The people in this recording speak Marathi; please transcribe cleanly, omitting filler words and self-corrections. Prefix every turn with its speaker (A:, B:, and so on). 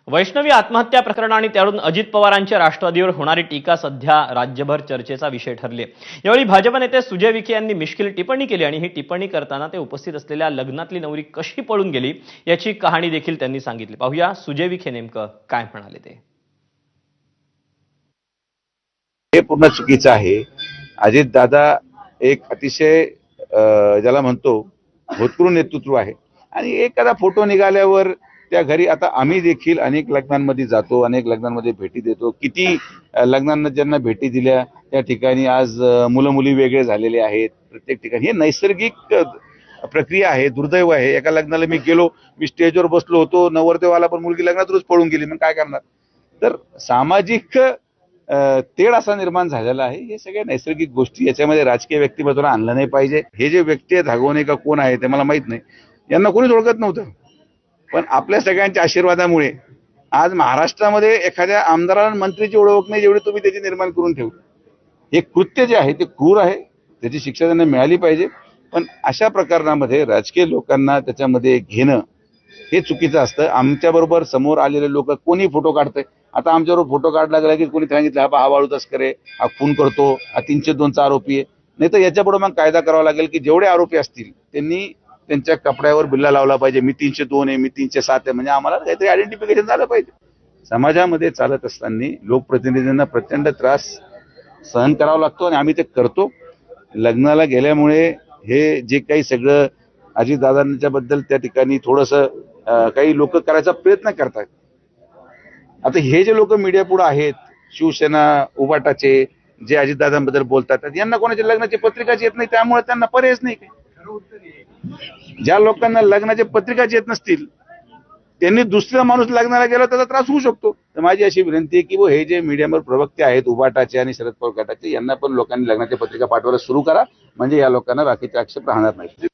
A: वैष्णवी आत्महत्या प्रकरण आणि त्यावरून अजित पवारांच्या राष्ट्रवादीवर होणारी टीका सध्या राज्यभर चर्चेचा विषय ठरली आहे। यावेळी भाजप नेते सुजय विखे यांनी मिश्किल टिप्पणी केली आणि ही टिप्पणी करताना ते उपस्थित असलेल्या लग्नातली नवरी कशी पळून गेली याची कहाणी देखील त्यांनी सांगितली। पाहूया सुजय विखे नेमकं काय म्हणाले ते।
B: हे पूर्ण चुकीचं आहे। अजित दादा एक अतिशय ज्याला म्हणतो भूतपूर्व नेतृत्व आहे आणि एखादा फोटो निघाल्यावर त्या घरी आता आम्ही देखील अनेक लग्नांमध्ये जातो, अनेक लग्नांमध्ये भेटी देतो। किती लग्नांना ज्यांना भेटी दिल्या त्या ठिकाणी आज मुलं मुली वेगळे झालेले आहेत। प्रत्येक ठिकाणी हे नैसर्गिक प्रक्रिया आहे। दुर्दैव आहे। एका लग्नाला मी गेलो, मी स्टेजवर बसलो होतो, नवरदेवाला पण मुलगी लग्नातच पळून गेली, मग काय करणार। तर सामाजिक तेढ असा निर्माण झालेला आहे। हे सगळ्या नैसर्गिक गोष्टी, याच्यामध्ये राजकीय व्यक्तिमत्वाला आणलं नाही पाहिजे। हे जे व्यक्ती आहेत धागोने का कोण आहे ते मला माहित नाही, यांना कोणीच ओळखत नव्हतं, पण आपल्या सगळ्यांच्या आशीर्वादामुळे आज महाराष्ट्रामध्ये एखाद्या आमदाराला मंत्रीची ओळख नाही जेवढी तुम्ही त्याची निर्माण करून ठेवली। हे कृत्य जे आहे ते क्रूर आहे, त्याची शिक्षा त्यांना मिळाली पाहिजे। पण अशा प्रकरणामध्ये राजकीय लोकांना त्याच्यामध्ये घेणं हे चुकीचं असतं। आमच्याबरोबर समोर आलेले लोक कोणी फोटो काढतंय, आता आमच्याबरोबर फोटो काढला गेला की कोणी सांगितलं हा वाळू तस्कर आहे, हा खून करतो, हा 302चा आरोपी आहे। नाही तर याच्यापुढे मग कायदा करावा लागेल की जेवढे आरोपी असतील त्यांनी त्यांच्या कपड्यावर बिल्ला लावला पाहिजे, मी 302 आहे, मी 307 आहे, म्हणजे आम्हाला काहीतरी आयडेंटिफिकेशन झालं पाहिजे। समाजामध्ये चालत असताना लोकप्रतिनिधींना प्रचंड त्रास सहन करावा लागतो आणि आम्ही ते करतो। लग्नाला गेल्यामुळे हे जे काही सगळं अजितदादांच्या बद्दल त्या ठिकाणी थोडंसं काही लोक करायचा प्रयत्न करतात। आता हे जे लोक मीडिया पुढे आहेत, शिवसेना उबाटाचे जे अजितदादांबद्दल बोलतात, यांना कोणाच्या लग्नाची पत्रिकाच येत नाही, त्यामुळे त्यांना पर्यायच नाही। ज्या लोकांना लग्नाच्या पत्रिकाच येत नसतील त्यांनी दुसरा माणूस लग्नाला गेला त्याचा त्रास होऊ शकतो। तर माझी अशी विनंती आहे की हे जे मीडियावर प्रवक्ते आहेत उबाटाचे आणि शरद पवार गटाचे, यांना पण लोकांनी लग्नाच्या पत्रिका पाठवायला सुरू करा, म्हणजे या लोकांना बाकीचे आक्षेप राहणार नाही।